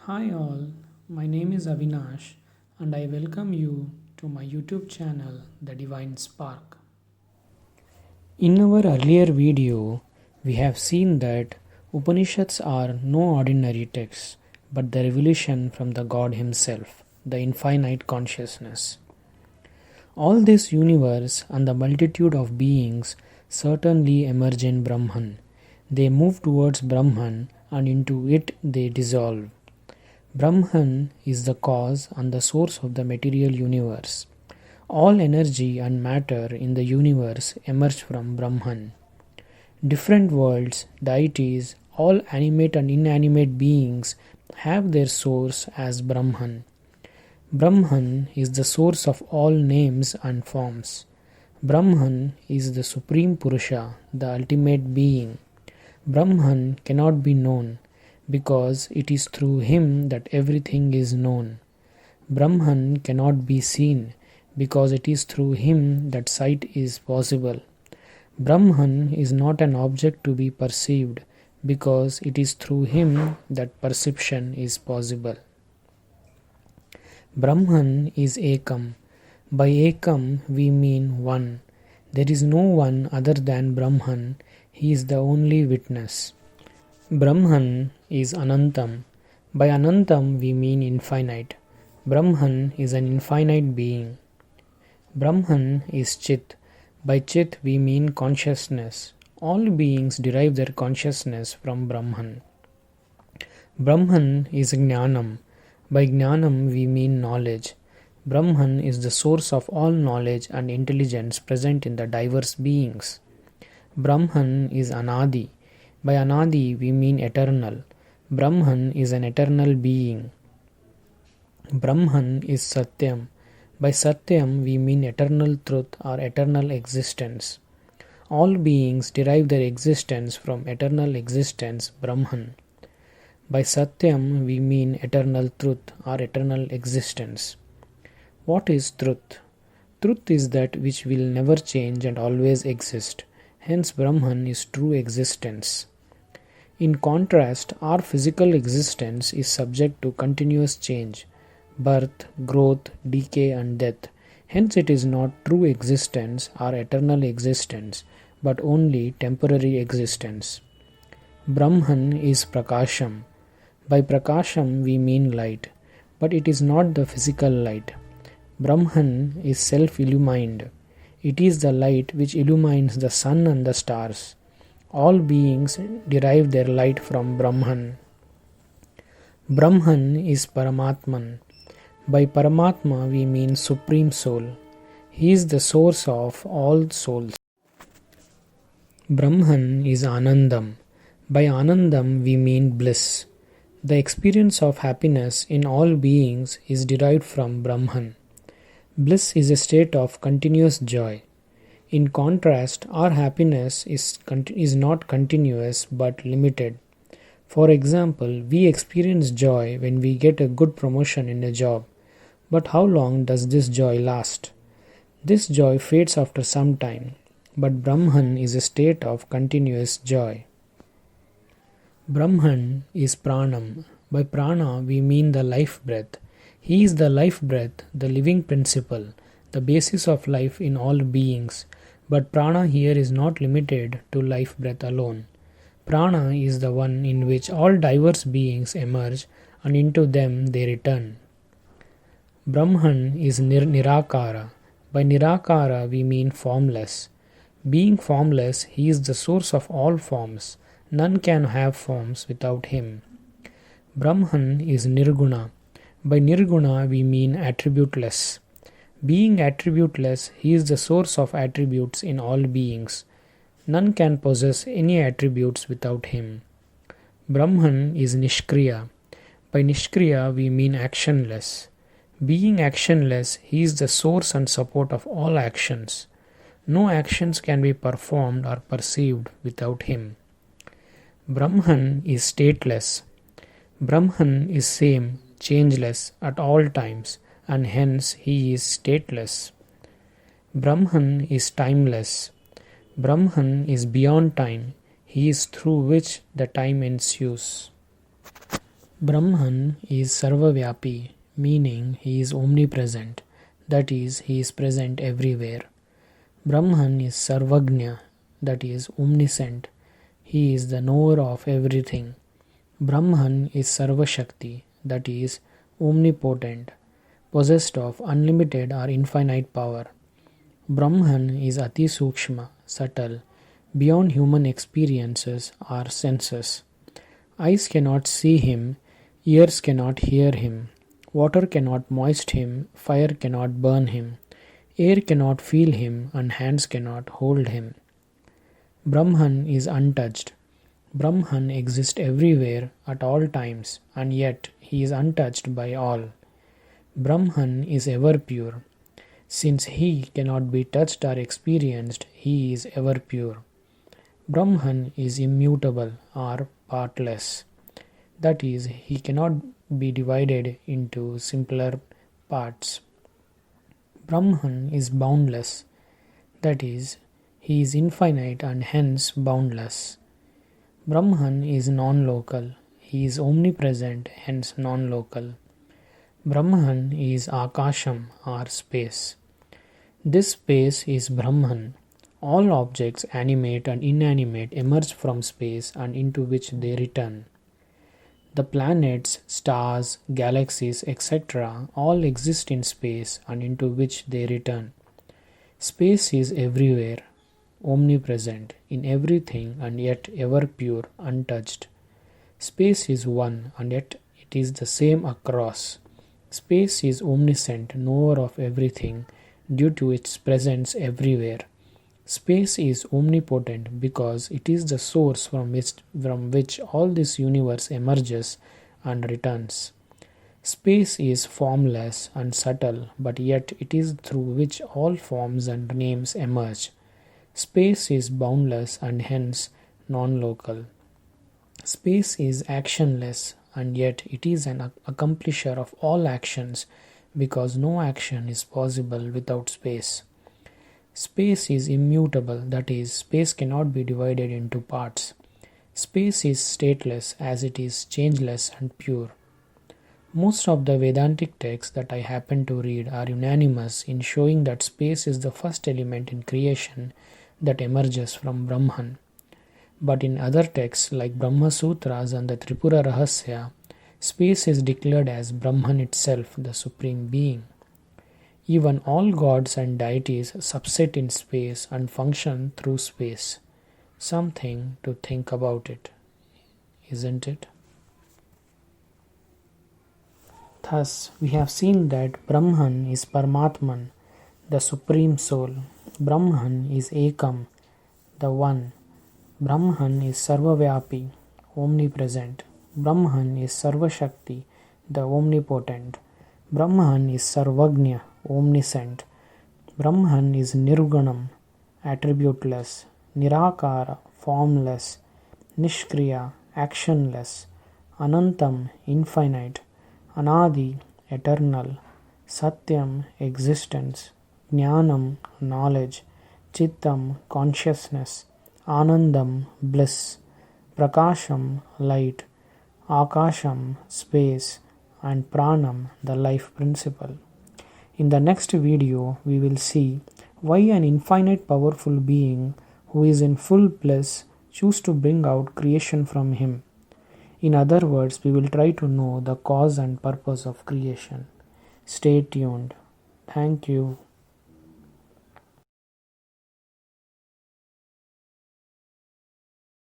Hi all, my name is Avinash and I welcome you to my YouTube channel The Divine Spark. In our earlier video, we have seen that Upanishads are no ordinary texts but the revelation from the God Himself, the infinite consciousness. All this universe and the multitude of beings certainly emerge in Brahman. They move towards Brahman and into it they dissolve. Brahman is the cause and the source of the material universe. All energy and matter in the universe emerge from Brahman. Different worlds, deities, all animate and inanimate beings have their source as Brahman. Brahman is the source of all names and forms. Brahman is the Supreme Purusha, the ultimate being. Brahman cannot be known because it is through him that everything is known. Brahman cannot be seen because it is through him that sight is possible. Brahman is not an object to be perceived because it is through him that perception is possible. Brahman is Ekam. By Ekam we mean one. There is no one other than Brahman. He is the only witness. Brahman is Anantam. By Anantam we mean infinite. Brahman is an infinite being. Brahman is Chit. By Chit we mean consciousness. All beings derive their consciousness from Brahman. Brahman is Jnanam. By Jnanam we mean knowledge. Brahman is the source of all knowledge and intelligence present in the diverse beings. Brahman is Anadi. By Anadi we mean eternal. Brahman is an eternal being. Brahman is Satyam. By Satyam we mean eternal truth or eternal existence. All beings derive their existence from eternal existence, Brahman. By Satyam we mean eternal truth or eternal existence. What is truth? Truth is that which will never change and always exist. Hence Brahman is true existence. In contrast, our physical existence is subject to continuous change, birth, growth, decay and death. Hence it is not true existence or eternal existence, but only temporary existence. Brahman is Prakasham. By Prakasham we mean light, but it is not the physical light. Brahman is self-illumined. It is the light which illumines the sun and the stars. All beings derive their light from Brahman. Brahman is Paramatman. By Paramatma we mean Supreme Soul. He is the source of all souls. Brahman is Anandam. By Anandam we mean bliss. The experience of happiness in all beings is derived from Brahman. Bliss is a state of continuous joy. In contrast, our happiness is not continuous but limited. For example, we experience joy when we get a good promotion in a job. But how long does this joy last? This joy fades after some time, but Brahman is a state of continuous joy. Brahman is Pranam. By Prana we mean the life breath. He is the life breath, the living principle, the basis of life in all beings. But Prana here is not limited to life breath alone. Prana is the one in which all diverse beings emerge and into them they return. Brahman is Nirakara. By Nirakara we mean formless. Being formless, he is the source of all forms. None can have forms without him. Brahman is Nirguna. By Nirguna we mean attributeless. Being attributeless, he is the source of attributes in all beings. None can possess any attributes without him. Brahman is Nishkriya. By Nishkriya we mean actionless. Being actionless, he is the source and support of all actions. No actions can be performed or perceived without him. Brahman is stateless. Brahman is same, changeless at all times, and hence he is stateless. Brahman is timeless. Brahman is beyond time. He is through which the time ensues. Brahman is Sarvavyapi, meaning he is omnipresent, that is, he is present everywhere. Brahman is Sarvagnya, that is, omniscient, he is the knower of everything. Brahman is Sarvashakti, that is, omnipotent, possessed of unlimited or infinite power. Brahman is Ati Sukshma, subtle, beyond human experiences or senses. Eyes cannot see him, ears cannot hear him, water cannot moist him, fire cannot burn him, air cannot feel him, and hands cannot hold him. Brahman is untouched. Brahman exists everywhere at all times, and yet he is untouched by all. Brahman is ever pure. Since he cannot be touched or experienced, he is ever pure. Brahman is immutable or partless. That is, he cannot be divided into simpler parts. Brahman is boundless. That is, he is infinite and hence boundless. Brahman is non-local. He is omnipresent, hence non-local. Brahman is Akasham or space. This space is Brahman. All objects, animate and inanimate, emerge from space and into which they return. The planets, stars, galaxies, etc. all exist in space and into which they return. Space is everywhere, omnipresent, in everything and yet ever pure, untouched. Space is one and yet it is the same across. Space is omniscient, knower of everything due to its presence everywhere. Space is omnipotent because it is the source from which all this universe emerges and returns. Space is formless and subtle, but yet it is through which all forms and names emerge. Space is boundless and hence non-local. Space is actionless, and yet it is an accomplisher of all actions because no action is possible without space. Space is immutable, that is, space cannot be divided into parts. Space is stateless as it is changeless and pure. Most of the Vedantic texts that I happen to read are unanimous in showing that space is the first element in creation that emerges from Brahman. But in other texts like Brahma Sutras and the Tripura Rahasya, space is declared as Brahman itself, the Supreme Being. Even all gods and deities subsist in space and function through space. Something to think about it, isn't it? Thus, we have seen that Brahman is Paramatman, the Supreme Soul. Brahman is Ekam, the One. Brahman is Sarvavyapi, omnipresent. Brahman is Sarvashakti, the omnipotent. Brahman is Sarvagnya, omniscient. Brahman is Nirgunam, attributeless. Nirakara, formless. Nishkriya, actionless. Anantam, infinite. Anadi, eternal. Satyam, existence. Jnanam, knowledge. Chittam, consciousness. Anandam, bliss. Prakasham, light. Akasham, space. And Pranam, the life principle. In the next video, we will see why an infinite powerful being who is in full bliss chooses to bring out creation from him. In other words, we will try to know the cause and purpose of creation. Stay tuned. Thank you.